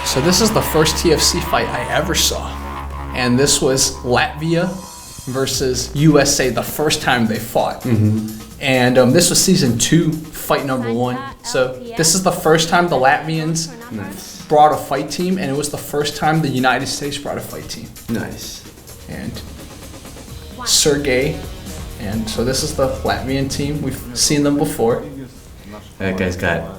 So this is the first TFC fight I ever saw. And this was Latvia versus USA, the first time they fought. And this was season 2, fight number 1. So this is the first time the Latvians brought a fight team, and it was the first time the United States brought a fight team. Nice. And Sergey, and so this is the Latvian team. We've seen them before. That guy's got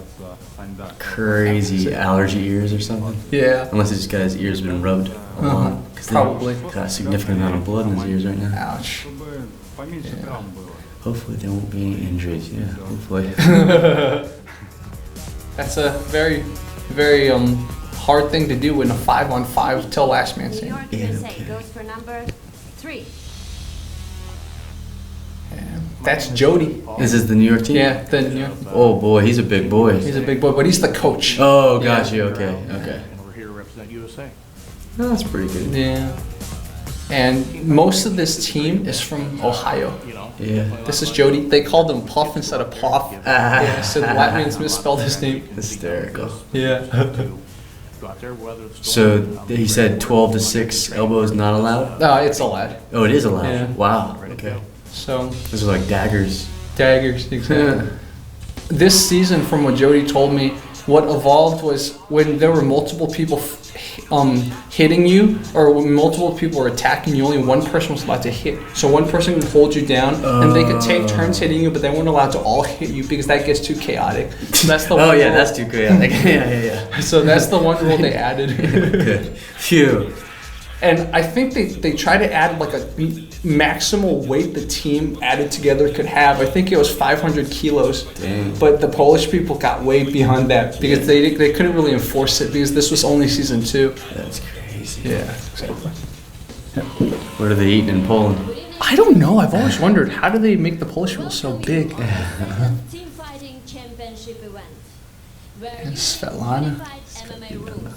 crazy allergy ears or something. Yeah. Unless this guy's ears have been rubbed a lot. Probably. Got a significant amount of blood in his ears right now. Ouch. Yeah. Hopefully there won't be any injuries. Yeah, hopefully. That's a very, very hard thing to do in a 5-on-5 till last man standing. Yeah, okay. Goes for number 3. That's Jody. This is the New York team? Yeah, the New York. Oh boy, he's a big boy. He's a big boy, but he's the coach. Oh, got you. Okay, okay. And we're here to represent USA. Oh, that's pretty good. Yeah. And most of this team is from Ohio. Yeah. This is Jody. They called him Puff instead of Puff. Yeah, so the Latvians misspelled his name. Hysterical. Yeah. So he said 12 to 6 elbows not allowed? No, it's allowed. Oh, it is allowed? Yeah. Wow. Okay. So Those are like daggers. daggers, exactly. This season, from what Jody told me, what evolved was when there were multiple people hitting you, or when multiple people were attacking you, only one person was allowed to hit. So one person could hold you down, and they could take turns hitting you, but they weren't allowed to all hit you because that gets too chaotic. So that's the Oh one yeah, rule. that's too chaotic. Yeah. So that's the one rule they added. Good. Phew. And I think they try to add like a maximal weight the team added together could have. I think it was 500 kilos. Dang. But the Polish people got way beyond that because they couldn't really enforce it because this was only season 2. That's crazy. Yeah, exactly. What are they eating in Poland? I don't know. I've always wondered, how do they make the Polish people so big? Team fighting championship event. Where And you Slavyanin. fight MMA rules.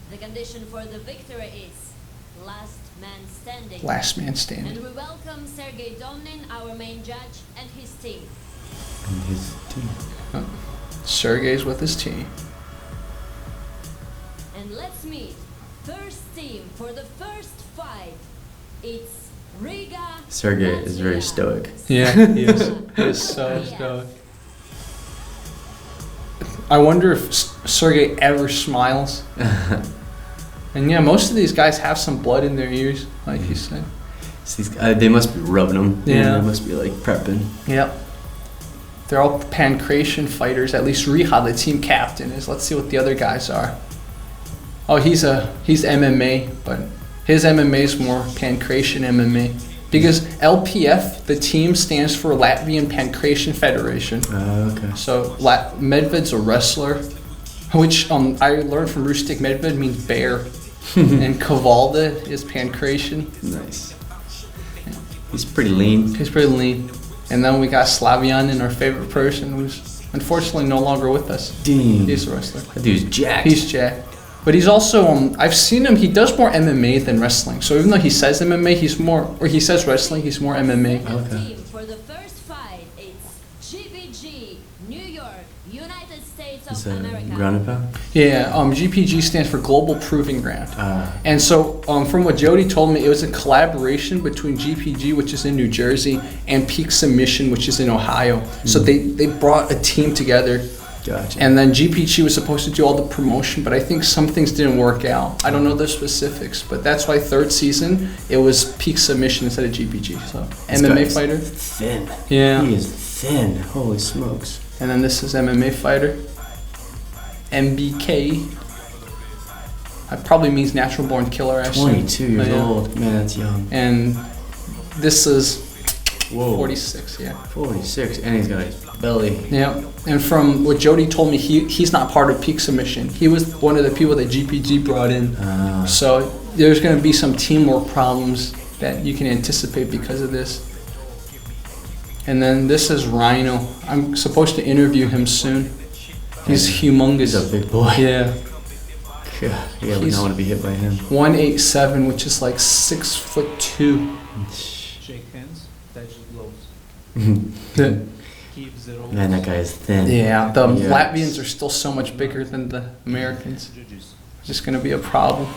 The condition for the victory is last man standing. Last man standing. And we welcome Sergey Domnin, our main judge, and his team. And his team. Sergey's with his team. And let's meet first team for the first fight. It's Riga. Sergey is very Latvia. stoic. Yeah, he is. He is so stoic. I wonder if Sergey ever smiles. And yeah, most of these guys have some blood in their ears, like you said. So they must be rubbing them. Yeah. They must be like prepping. Yep. They're all Pankration fighters. At least Riha, the team captain, is. Let's see what the other guys are. Oh, he's MMA, but his MMA is more Pankration MMA. Because LPF, the team, stands for Latvian Pankration Federation. Okay. So Medved's a wrestler, which I learned from Rustic. Medved means bear. And Kuvalda is Pankration. Nice. He's pretty lean. He's pretty lean. And then we got Slavyanin, our favorite person, who's unfortunately no longer with us. Dang. He's a wrestler. That dude's jacked. He's jacked. But he's also, I've seen him, he does more MMA than wrestling. So even though he says MMA, he says wrestling, he's more MMA. Okay. Team for the first fight, it's GPG, New York, United States It's of a America. ground and pound? Yeah, GPG stands for Global Proving Ground. Ah. And so from what Jody told me, it was a collaboration between GPG, which is in New Jersey, and Peak Submission, which is in Ohio. So they brought a team together. Gotcha. And then GPG was supposed to do all the promotion, but I think some things didn't work out. I don't know the specifics, but that's why third season, it was Peak Submission instead of GPG. So This MMA guy's fighter. Thin. Yeah. He is thin. Holy smokes. And then this is MMA fighter. MBK. That probably means natural born killer, actually. 22 years Yeah. old. Man, that's young. And this is Whoa. 46, yeah. 46. And he's got a belly. Yeah, and from what Jody told me, he's not part of Peak Submission. He was one of the people that GPG brought in. Ah. So there's going to be some teamwork problems that you can anticipate because of this. And then this is Rhino. I'm supposed to interview him soon. He's humongous. He's a big boy. Yeah. Yeah, we He's- don't want to be hit by him. 187, which is like 6'2". Shake hands, touch gloves. The- Keep the rope. Man, that guy is thin. yeah, the Yeah. Latvians are still so much bigger than the Americans. Judges. just going to be a problem.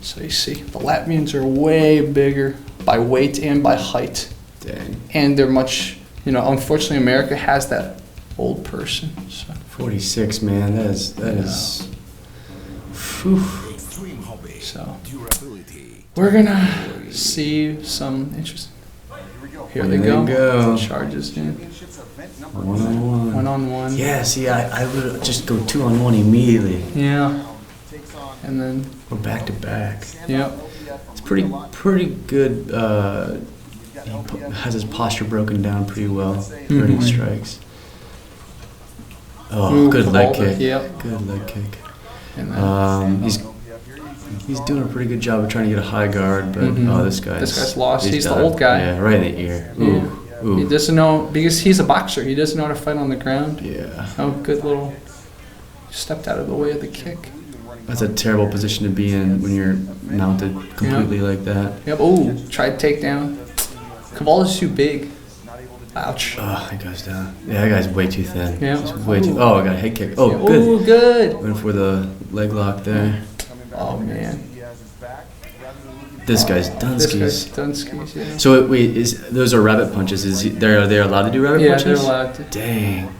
So you see, the Latvians are way bigger by weight and by height. Dang. And they're much, unfortunately America has that old person. So. 46, man. That is. Whew. So we're gonna see some interesting. Here they go. Charges in. 1-on-1. 1-on-1. Yeah, see, I would just go 2-on-1 immediately. Yeah. And then. Or back to back. Yep. It's pretty good. He has his posture broken down pretty well. Earning strikes. Oh, Ooh, good leg Kuvalda, kick. yep. Good leg kick. And then, He's doing a pretty good job of trying to get a high guard, but This guy's lost. He's the done. old guy. Yeah, right in the ear. Ooh, Yeah. ooh. He doesn't know, because he's a boxer. He doesn't know how to fight on the ground. Yeah. Oh, good little. Stepped out of the way of the kick. That's a terrible position to be in when you're mounted completely like that. Yep. Oh, tried takedown. Kuvalda's too big. Ouch. Oh, that guy's down. Yeah, that guy's way too thin. Yeah. He's way too. Oh, I got a head kick. Oh, good. Oh, good. Went for the leg lock there. Oh, man. This guy's This guy's Dunskies. Dunskies, yeah. So wait, those are rabbit punches? Are they allowed to do rabbit Yeah, punches? they're allowed to. Dang.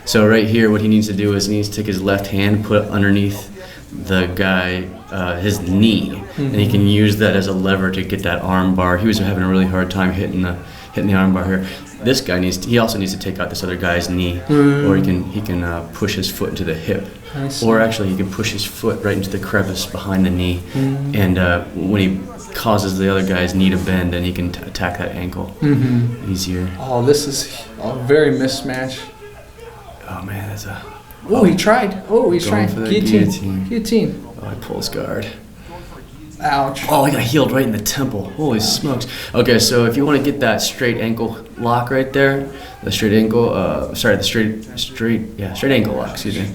So right here, what he needs to do is he needs to take his left hand, put it underneath the guy, his knee, and he can use that as a lever to get that arm bar. He was having a really hard time hitting the arm bar here. This guy he also needs to take out this other guy's knee, or he can push his foot into the hip, or actually he can push his foot right into the crevice behind the knee, and when he causes the other guy's knee to bend, then he can attack that ankle easier. Oh, this is a very mismatch. Oh man, that's a. Oh, he tried. Oh, he's Going trying. for that Guillotine. Guillotine. Oh, he pulls guard. Ouch. Oh, I got healed right in the temple. Holy smokes. Okay, so if you want to get that straight ankle lock right there, the straight ankle, straight ankle lock, excuse me,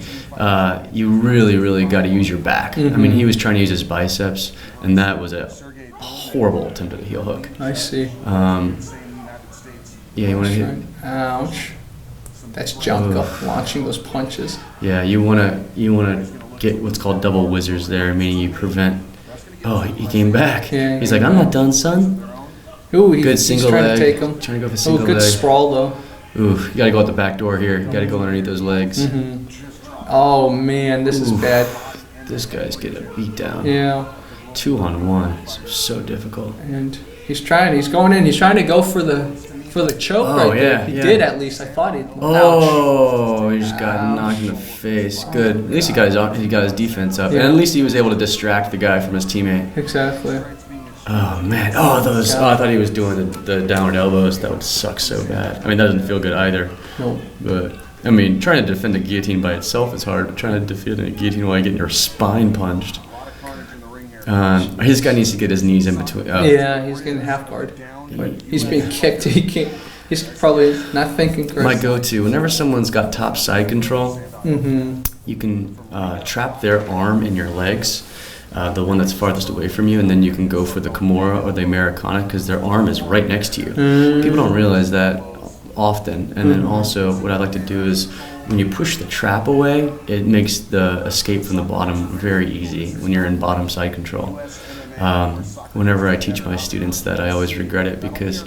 you really got to use your back. I mean, he was trying to use his biceps, and that was a horrible attempt at a heel hook. I see. Yeah, you want to hit. Ouch. That's Janka launching those punches. Yeah, you wanna get what's called double whizzers there, meaning you prevent. Oh, he came back. Yeah, He's like, I'm not done, son. Ooh, Good single he's trying leg. to take him. Trying to go for single good leg. sprawl though. Ooh, you gotta go out the back door here. You gotta go underneath those legs. Oh man, this is bad. This guy's getting a beat down. Yeah. 2-on-1. It's so difficult. And he's trying to go for the choke right there. He did at least. I thought he. Oh, he just got knocked in the face. Good. At least he got his defense up, and at least he was able to distract the guy from his teammate. Exactly. Oh man. Oh, those. Oh, I thought he was doing the downward elbows. That would suck so bad. I mean, that doesn't feel good either. Nope. But I mean, trying to defend a guillotine by itself is hard. But trying to defend a guillotine while you're getting your spine punched. This guy needs to get his knees in between. Yeah, he's getting half guard. But he's being kicked. He can't. He's probably not thinking correctly. My go-to, whenever someone's got top side control, you can trap their arm in your legs, the one that's farthest away from you, and then you can go for the Kimura or the Americana because their arm is right next to you. People don't realize that often. And then also what I like to do is when you push the trap away, it makes the escape from the bottom very easy when you're in bottom side control. Whenever I teach my students that, I always regret it because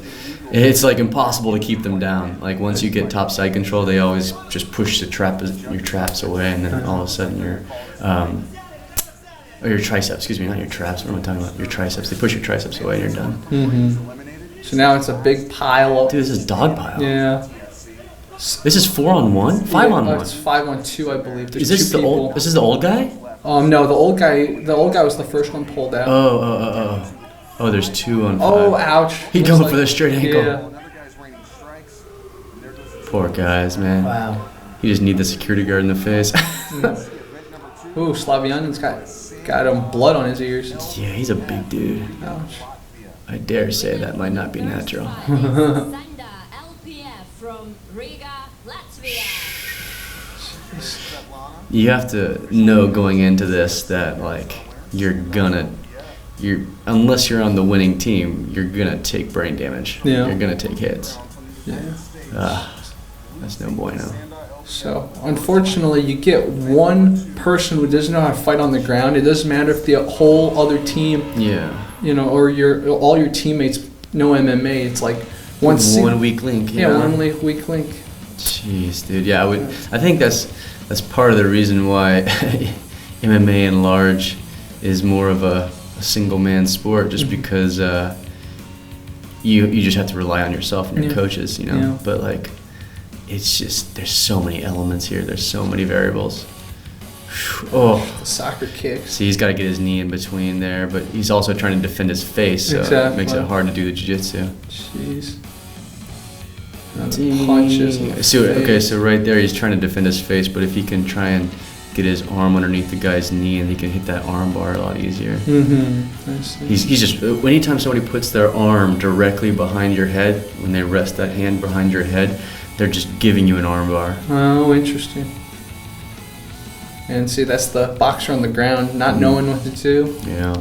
it's like impossible to keep them down. Like once you get top side control, they always just push your traps away, and then all of a sudden your triceps, excuse me, not your traps, what am I talking about? Your triceps. They push your triceps away and you're done. So now it's a big pile of. Dude, this is dog pile. Yeah. This is 4-on-1? 5-on-1? It's 5-on-2, I believe. There's Is this two people. this is the old guy? No, the old guy was the first one pulled out. Oh, there's 2 on 5. Oh, ouch. He going for the straight ankle. Yeah. Poor guys, man. Wow. You just need the security guard in the face. Ooh, Slavyanin's got blood on his ears. Yeah, he's a big dude. Ouch. I dare say that might not be natural. Sanda LPF from Riha, Latvia. You have to know going into this that like unless you're on the winning team, you're gonna take brain damage. Yeah. You're gonna take hits. Yeah. That's no bueno. So, unfortunately, you get one person who doesn't know how to fight on the ground. It doesn't matter if the whole other team, or all your teammates know MMA. It's like one weak link. One weak link. Jeez, dude. Yeah, I think that's part of the reason why MMA in large is more of a single man sport, just because you just have to rely on yourself and your coaches, Yeah. But like, it's just, there's so many elements here. There's so many variables. Oh, The soccer kicks. see, he's got to get his knee in between there, but he's also trying to defend his face, so it makes it hard to do the jiu-jitsu. Jeez. Punches. So right there, he's trying to defend his face, but if he can try and get his arm underneath the guy's knee, and he can hit that arm bar a lot easier. I see. He's just, anytime somebody puts their arm directly behind your head, when they rest that hand behind your head, they're just giving you an arm bar. Oh, interesting. And see, that's the boxer on the ground, not knowing what to do. Yeah.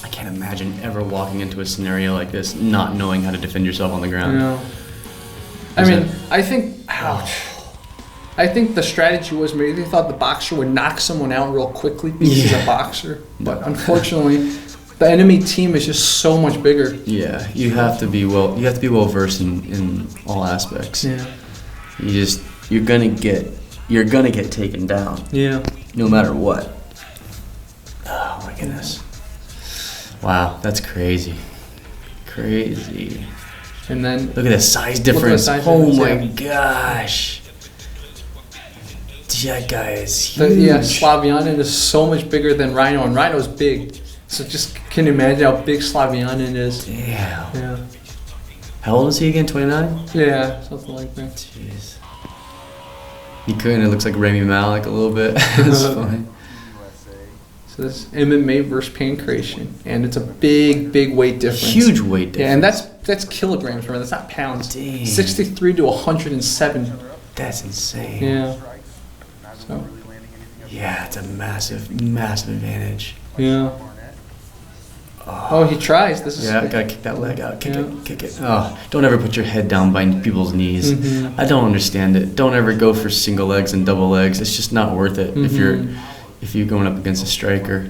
I can't imagine ever walking into a scenario like this, not knowing how to defend yourself on the ground. Yeah. I think the strategy was maybe they thought the boxer would knock someone out real quickly because he's a boxer. But unfortunately, the enemy team is just so much bigger. Yeah, you have to be well versed in all aspects. Yeah. You're gonna get taken down. Yeah. No matter what. Oh my goodness. Wow, that's crazy. Crazy. And then look at the size difference. Oh my gosh. That guy is huge. Slavyanin is so much bigger than Rhino, and Rhino's big. So just can you imagine how big Slavyanin is? Damn. Yeah. How old is he again? 29? Yeah, something like that. Jeez. He kind of looks like Rami Malek a little bit. It's funny. So this is MMA versus Pankration, and it's a big weight difference. Huge weight difference. Yeah, and that's kilograms, remember? That's not pounds. Dang. 63 to 107. That's insane. Yeah. So. Yeah, it's a massive advantage. Yeah. Oh, he tries. This is. Yeah, gotta kick that leg out. Kick it. Oh, don't ever put your head down by people's knees. Mm-hmm. I don't understand it. Don't ever go for single legs and double legs. It's just not worth it. If you're going up against a striker.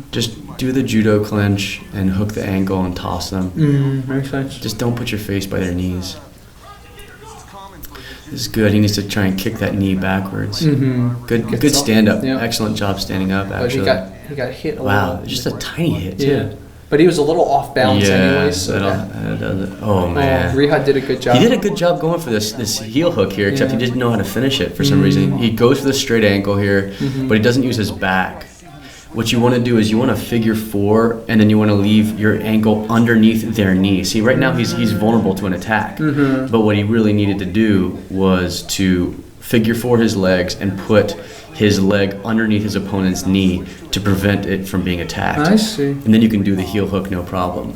Just do the judo clinch and hook the ankle and toss them. Makes sense. Just don't put your face by their knees. This is good. He needs to try and kick that knee backwards. Good stand up. Yeah. Excellent job standing up. Actually. But he got hit a wow, little. just a tiny hit too. Yeah. But he was a little off balance anyway. So that does it. Oh man. Rihard did a good job. He did a good job going for this heel hook here, except he didn't know how to finish it for some reason. He goes for the straight ankle here, but he doesn't use his back. What you want to do is you want to figure four, and then you want to leave your ankle underneath their knee. See, right now he's vulnerable to an attack, but what he really needed to do was to figure four his legs and put his leg underneath his opponent's knee to prevent it from being attacked. I see. And then you can do the heel hook no problem.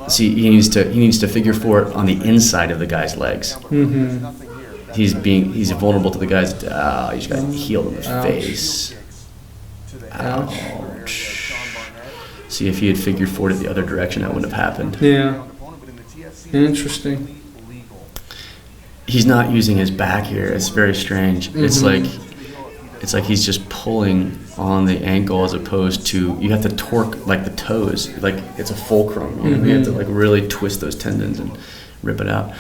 See, he needs to figure four it on the inside of the guy's legs. He's vulnerable to the guy's. He just got heeled in the face. Ouch. See, if he had figured four it the other direction, that wouldn't have happened. Yeah. Interesting. He's not using his back here. It's very strange. It's like he's just pulling on the ankle as opposed to you have to torque like the toes, like it's a fulcrum. You know, you have to like really twist those tendons and rip it out.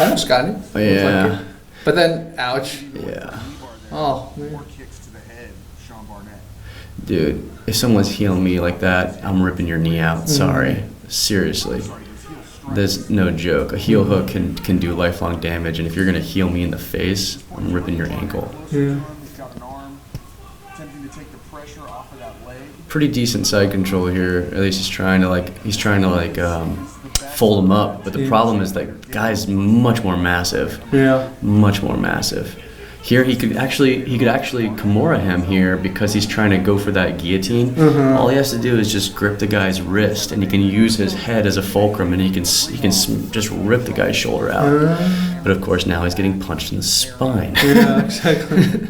Almost got it. Yeah. Like it. But then, ouch. Yeah. Oh man. Dude, if someone's healing me like that, I'm ripping your knee out. Sorry. Seriously. There's no joke. A heel hook can do lifelong damage, and if you're going to heel me in the face, I'm ripping your ankle. Yeah. Pretty decent side control here. At least he's trying to fold him up. But the problem is that guy's much more massive. Yeah. Much more massive. Here he could actually Kimura him here because he's trying to go for that guillotine. All he has to do is just grip the guy's wrist, and he can use his head as a fulcrum, and he can just rip the guy's shoulder out. But of course now he's getting punched in the spine. Yeah, exactly.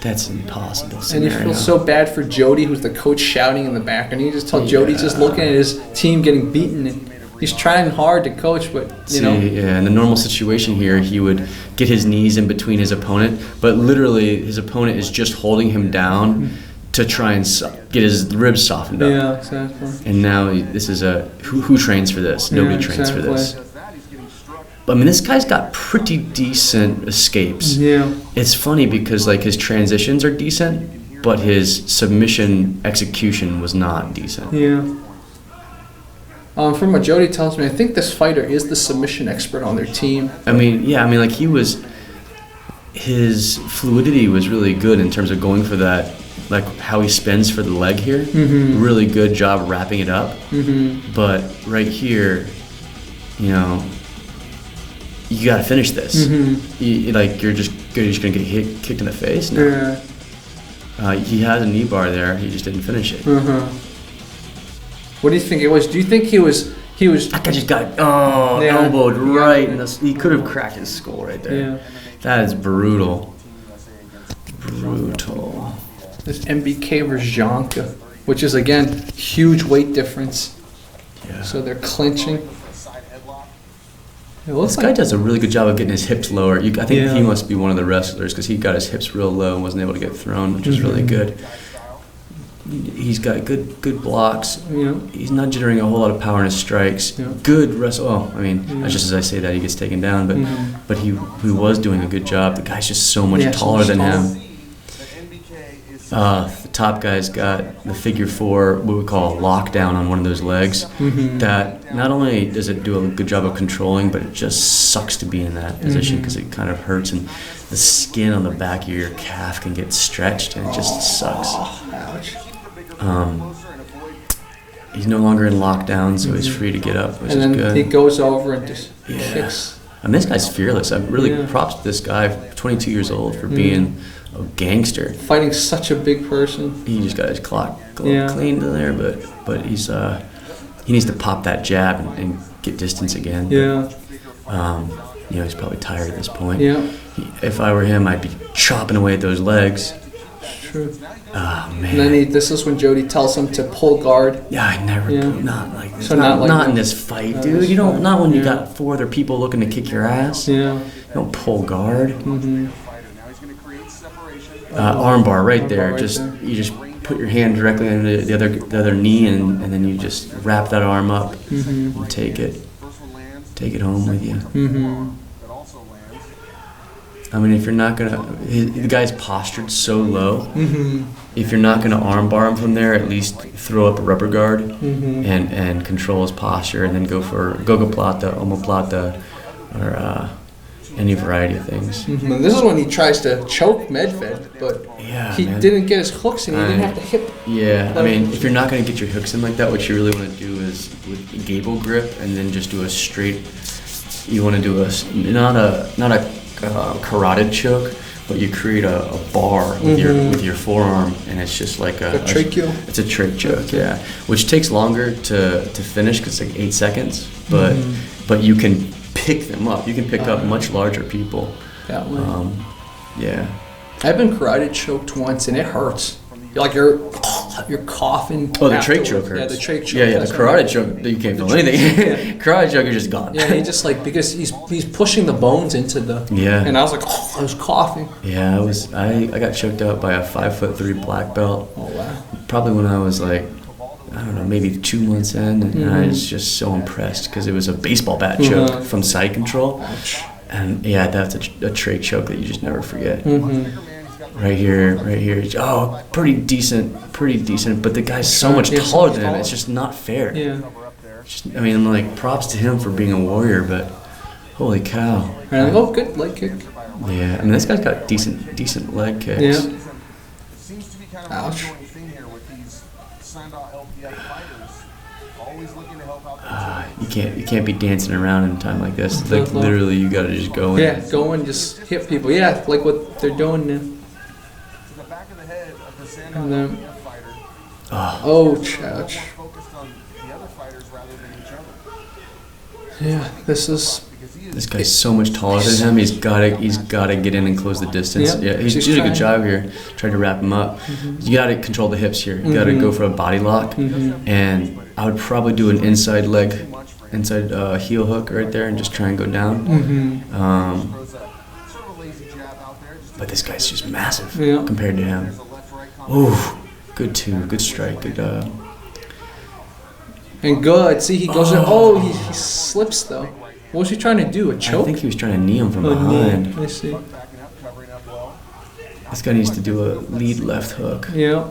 That's an impossible And scenario. you feel so bad for Jody, who's the coach shouting in the back, and you just tell Jody's just looking at his team getting beaten. And he's trying hard to coach, but you know. Yeah, in the normal situation here, he would get his knees in between his opponent, but literally his opponent is just holding him down to try and get his ribs softened up. Yeah, exactly. And now this is who trains for this? Nobody trains for this. I mean, this guy's got pretty decent escapes. Yeah. It's funny because like his transitions are decent, but his submission execution was not decent. Yeah. From what Jody tells me, I think this fighter is the submission expert on their team. I mean, like his fluidity was really good in terms of going for that, like how he spins for the leg here. Mm-hmm. Really good job wrapping it up. Mm-hmm. But right here, you know, you got to finish this. Mm-hmm. You're just gonna get kicked in the face. No. Yeah. He has a knee bar there. He just didn't finish it. Uh-huh. What do you think it was? Do you think he was? That guy just got elbowed right in the. He could have cracked his skull right there. Yeah. That is brutal. Brutal. This MBK versus Janka, which is again huge weight difference. Yeah. So they're clinching. It looks This guy does a really good job of getting his hips lower. I think Yeah. he must be one of the wrestlers because he got his hips real low and wasn't able to get thrown, which is really good. He's got good blocks. Yeah. He's not jittering a whole lot of power in his strikes. Yeah. Good wrestle. Oh, I mean, just as I say that, he gets taken down, but he was doing a good job. The guy's just so much taller than him. The top guy's got the figure four, what we call a lockdown on one of those legs. That not only does it do a good job of controlling, but it just sucks to be in that position because it kind of hurts, and the skin on the back of your calf can get stretched, and it just sucks. Ouch. He's no longer in lockdown, so he's free to get up, which And is then good. he goes over and just kicks. I mean, this guy's fearless. I'm really Yeah. props to this guy, 22 years old, for being a gangster. Fighting such a big person. He just got his clock Yeah. cleaned in there, but he needs to pop that jab and get distance again. Yeah. You know, he's probably tired at this point. Yeah. If I were him, I'd be chopping away at those legs. True. Oh man. And then this is when Jody tells him to pull guard. Yeah, I never. Yeah. Not like this. So not, not like not that. in this fight, Not dude. this You don't. fight. Not when you Yeah. got four other people looking to kick your ass. Yeah. You don't pull guard. Mm-hmm. Arm bar right there. right Just there. you just put your hand directly under the other knee, and then you just wrap that arm up Mm-hmm. and take it home with you. Mm-hmm. I mean, if you're not gonna, the guy's postured so low. Mm-hmm. If you're not gonna arm bar him from there, at least throw up a rubber guard Mm-hmm. and control his posture, and then go for gogoplata, omoplata, or any variety of things. Mm-hmm. And this is when he tries to choke Medved, but Yeah, he man. didn't get his hooks and he didn't have to hip. Yeah, I mean, if you're not gonna get your hooks in like that, what you really want to do is with gable grip, and then just do a straight. You want to do not a carotid choke, but you create a bar with your forearm, and it's just like A tracheo? It's a trach choke, yeah, which takes longer to finish because it's like 8 seconds, but you can pick them up. You can pick up much larger people. That way. Yeah. I've been carotid choked once and it hurts. You're coughing. Oh, the trach afterwards. choke hurts. Yeah, the trach choke. Yeah, That's the what I carotid mean. choke, you can't feel anything. Carotid choke, you're just gone. Yeah, he just because he's pushing the bones into the. Yeah. And I was like, I was coughing. Yeah, I got choked out by a 5'3" black belt. Oh wow. Probably when I was like, I don't know, maybe 2 months in, and I was just so impressed because it was a baseball bat choke from side control. Ouch. And yeah, that's a trach choke that you just never forget. Mm-hmm. Right here. Oh, pretty decent. But the guy's so much Yeah, so taller much than him. taller. It's just not fair. Yeah. I mean, I'm like, props to him for being a warrior, but holy cow. And I'm like, oh, good leg kick. Yeah, I mean, this guy's got decent leg kicks. Yeah. Seems to be kind of Ouch. an ongoing thing here with these signed out LPI fighters, always looking to help out their You can't be dancing around in a time like this. Like Definitely. literally, you gotta just go in. Yeah, go and just hit people. Yeah, like what they're doing now. to the back of the head of the signed out And then- LPI fighter, Ouch, ouch. more focused on the other fighters rather than each other. Yeah, this is. Because he is This guy's so much taller than him. He's gotta get in and close the distance. Yeah, Yeah, he's he's doing a trying. good job here. Tried to wrap him up. You gotta control the hips here. You gotta go for a body lock, and I would probably do an inside leg inside heel hook right there and just try and go down. Throws a sort of a lazy jab out there. Just But this guy's just massive Yeah. compared to him. there's a left-right combo. Ooh, good two, good strike, good. And good. See, he goes in. Oh, he slips though. What was he trying to do? A I choke? think he was trying to knee him from Oh, behind. knee. I see. Backing up, covering up well. This guy needs to do a lead left hook. Yeah.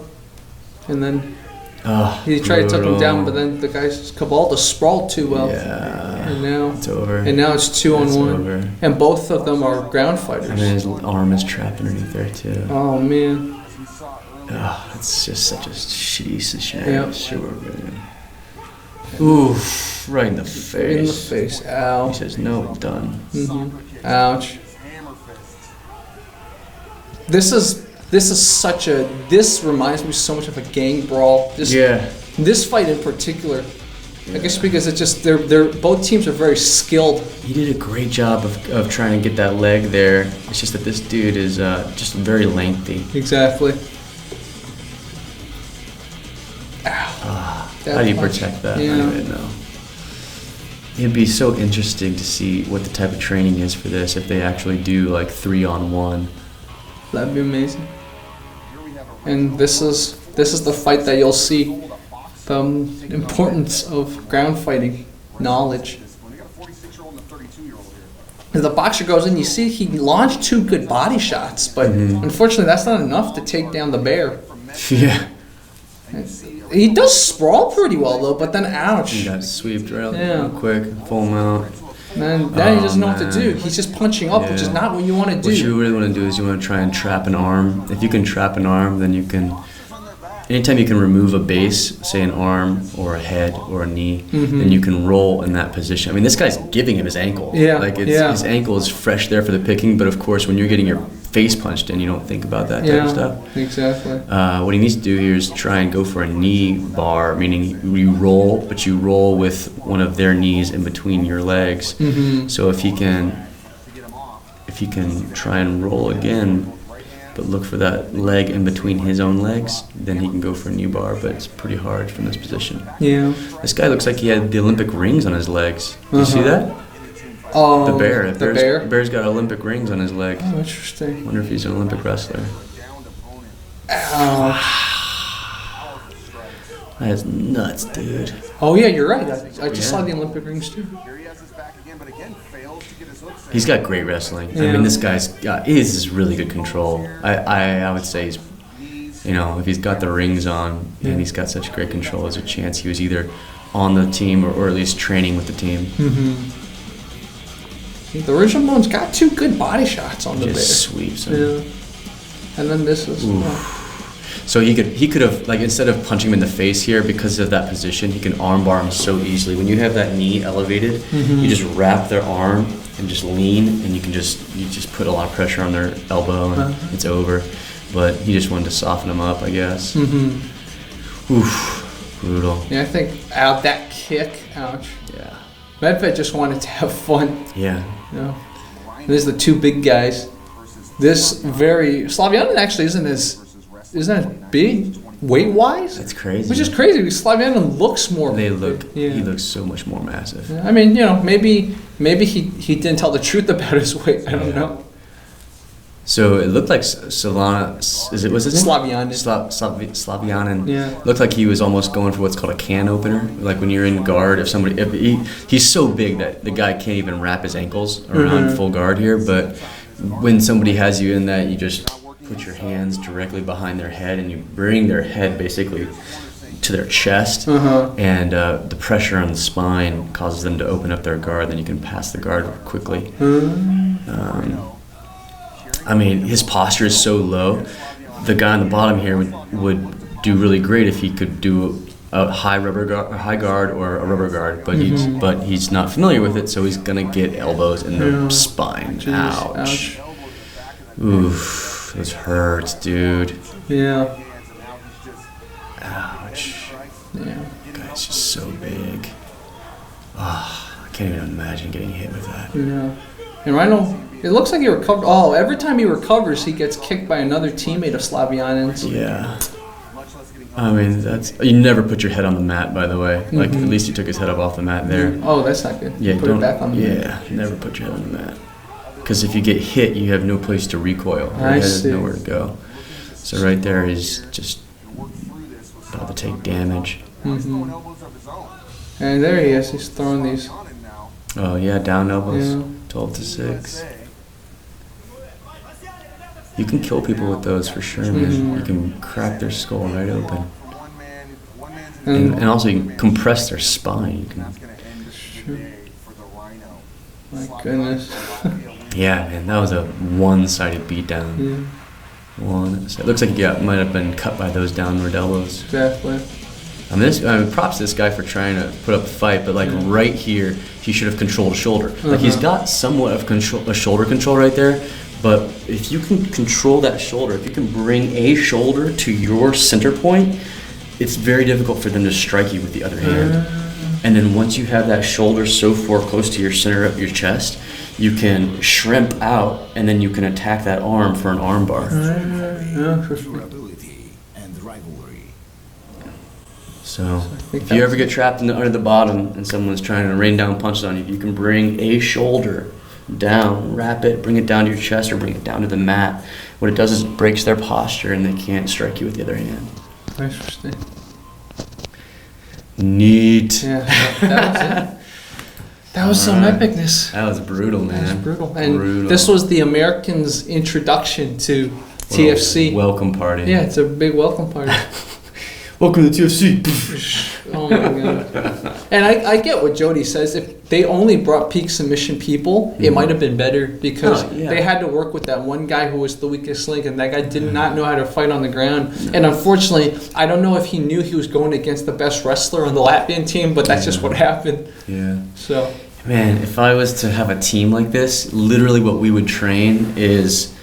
And then Oh, he tried to tuck him brutal. down, but then the guy's Kuvalda sprawled too well. Yeah, And it's over. now it's 2-on-1. It's over. And both of them are ground And then fighters. his arm is trapped underneath there too. Oh man. As we saw earlier, Oh, it's just such a shitty situation. Yep. Sure, man. Ooh, right in the face. In the face. Ow. He says, no, done. Ouch. hammer fists. This reminds me so much of a gang brawl. This fight in particular. I guess because it's just they're both teams are very skilled. He did a great job of trying to get that leg there. It's just that this dude is just very lengthy. Exactly. How do you punch. protect that? Yeah. I don't even know. It'd be so interesting to see what the type of training is for this if they actually do like 3-on-1. That'd be amazing. And this is the fight that you'll see the importance of ground fighting knowledge. When you got a 46-year-old and a 32-year-old here. As the boxer goes in, you see he launched 2 good body shots, but unfortunately that's not enough to take down the bear. Yeah. He does sprawl pretty well though, but then ouch. He got sweeped real Yeah. quick, full mount. Man, now he doesn't know what to man. do. He's just punching up, which is Yeah. not what you want to do. What you really want to do is you want to try and trap an arm. If you can trap an arm, then you can. Anytime you can remove a base, say an arm or a head or a knee, then you can roll in that position. I mean, this guy's giving him his ankle. Yeah, Like yeah. his ankle is fresh there for the picking, but of course, when you're getting your face punched in, you don't think about that type of stuff. Exactly. What he needs to do here is try and go for a knee bar, meaning you roll, but you roll with one of their knees in between your legs. So if he can try and roll again, but look for that leg in between his own legs, then he can go for a knee bar, but it's pretty hard from this position. Yeah. This guy looks like he had the Olympic rings on his legs. Do you see that? Oh, The bear. The bear. Bear's got Olympic rings on his leg. Oh, interesting. Wonder if he's an Olympic wrestler. Ow. That is nuts, dude. Oh yeah, you're right. I just Yeah. saw the Olympic rings too. Here he has his back again, but again fails to get his hooks in. He's got great wrestling. I Yeah. mean, this guy's got is really good control. I would say he's, if he's got the rings on and he's got such great control, there's a chance he was either on the team or at least training with the team. The original one's got 2 good body shots on the Just sweeps him. bear. Yeah. And then this is. So he could have, like, instead of punching him in the face here, because of that position, he can armbar him so easily. When you have that knee elevated, you just wrap their arm and just lean, and you just put a lot of pressure on their elbow, and it's over. But he just wanted to soften him up, I guess. Oof, brutal. Yeah, I think out that kick. Ouch. Yeah. Medved just wanted to have fun. Yeah. You know. There's the 2 big guys. This Slavyanin actually isn't as big weight wise. That's crazy. Which is crazy because Slavyanin looks more. He Yeah. looks so much more massive. I mean, maybe he didn't tell the truth about his weight. I don't know. So it looked like Solana, was his name? Slavyanin. Slavyanin. Yeah. Looked like he was almost going for what's called a can opener. Like when you're in guard, he's so big that the guy can't even wrap his ankles around full guard here. But when somebody has you in that, you just put your hands directly behind their head and you bring their head basically to their chest. And the pressure on the spine causes them to open up their guard. Then you can pass the guard quickly. I mean, his posture is so low. The guy on the bottom here would do really great if he could do a high guard or a rubber guard, but he's not familiar with it, so he's gonna get elbows in the spine. Ouch. Oof, this hurts, dude. Yeah. Ouch. Yeah. Guy's just so big. I can't even imagine getting hit with that. Yeah. And Rhino, it looks like he recovered. Oh, every time he recovers, he gets kicked by another teammate of Slavyanin's. Yeah. I mean, you never put your head on the mat, by the way. Like, at least you took his head up off the mat there. Oh, that's not good. Yeah, Put it back on the mat. Yeah, never put your head on the mat. Because if you get hit, you have no place to recoil. Your head has nowhere to go. So right there, he's just about to take damage. And there he is. He's throwing these. Oh yeah, down elbows. 12-6. You can kill people with those for sure, man. You can crack their skull right open. And also you can compress their spine. You can... My goodness. Yeah, man, that was a one-sided beatdown. It looks like he might have been cut by those downward elbows. Exactly. I mean, props to this guy for trying to put up a fight, but like right here, he should have controlled a shoulder. Like he's got somewhat of a shoulder control right there, but if you can control that shoulder, if you can bring a shoulder to your center point, it's very difficult for them to strike you with the other hand. And then once you have that shoulder so far close to your center of your chest, you can shrimp out, and then you can attack that arm for an arm bar. So if you ever get trapped under the bottom and someone's trying to rain down punches on you, you can bring a shoulder down, wrap it, bring it down to your chest, or bring it down to the mat. What it does is it breaks their posture, and they can't strike you with the other hand. Interesting. Neat. Yeah, that was it. That was some epicness. That was brutal, man. That was brutal. And this was the Americans' introduction to TFC. Welcome party. Yeah, it's a big welcome party. Welcome to TFC. Oh my god. And I get what Jody says. If they only brought peak submission people, it might have been better because they had to work with that one guy who was the weakest link, and that guy did not know how to fight on the ground. And unfortunately, I don't know if he knew he was going against the best wrestler on the Latvian team, but that's just what happened. Yeah. So, man, if I was to have a team like this, literally what we would train is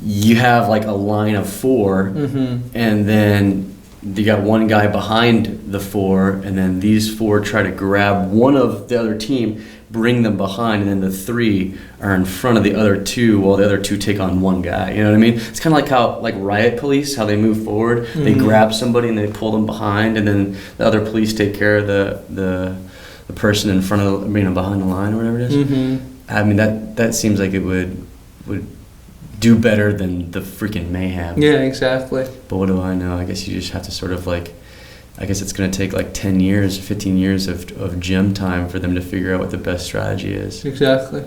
you have like a line of 4, and then you got one guy behind the 4, and then these 4 try to grab one of the other team, bring them behind, and then the 3 are in front of the other 2 while the other 2 take on one guy. You know what I mean? It's kind of like how, like riot police, how they move forward. They grab somebody and they pull them behind, and then the other police take care of the person in front of, behind the line or whatever it is. I mean, that seems like it would do better than the freaking mayhem. yeah, exactly. But what do I know? I guess you just have to sort of like, I guess it's going to take like 10 years, 15 years of gym time for them to figure out what the best strategy is. Exactly.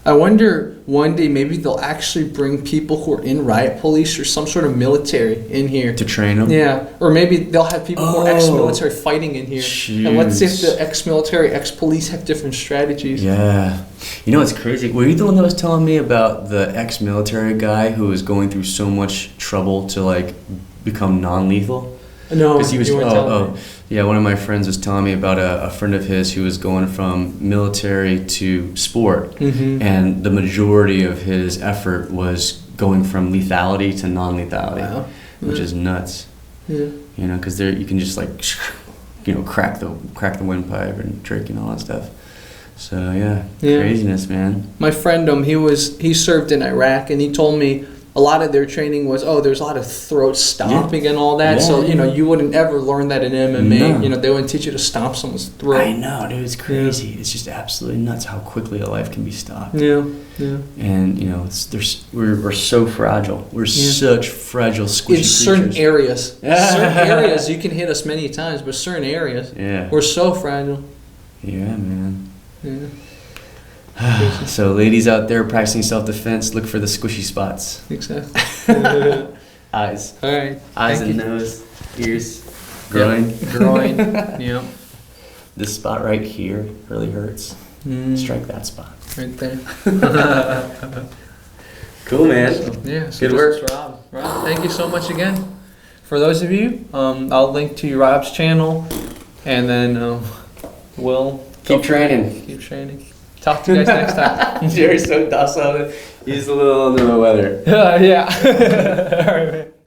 I wonder one day maybe they'll actually bring people who are in riot police or some sort of military in here. To train them? Yeah. Or maybe they'll have people who are ex-military fighting in here. Jeez. And let's see if the ex-military, ex-police have different strategies. Yeah. You know what's crazy? Were you the one that was telling me about the ex-military guy who was going through so much trouble to like become non-lethal? No, Because he was, you weren't telling me. Yeah, one of my friends was telling me about a friend of his who was going from military to sport, and the majority of his effort was going from lethality to non-lethality, which is nuts. Yeah. You know, because there you can just like, crack the windpipe and drink and all that stuff. So yeah, craziness, man. My friend, he served in Iraq, and he told me a lot of their training was, there's a lot of throat stomping and all that. So, you wouldn't ever learn that in MMA. No. They wouldn't teach you to stomp someone's throat. I know, dude. It's crazy. Yeah. It's just absolutely nuts how quickly a life can be stopped. Yeah. And, we're so fragile. We're such fragile, squishy creatures. Certain areas. Certain areas, you can hit us many times, but certain areas, we're so fragile. Yeah, man. Yeah. So ladies out there practicing self-defense, look for the squishy spots. Exactly. Eyes. All right. Eyes and nose, ears, groin. Yep. Groin. Yep. This spot right here really hurts. Strike that spot. Right there. Cool, man. So good work. Rob, thank you so much again. For those of you, I'll link to Rob's channel, and then we'll keep training. Keep training. Talk to you guys next time. Juriy's so docile. He's a little under the weather. Yeah. All right, man.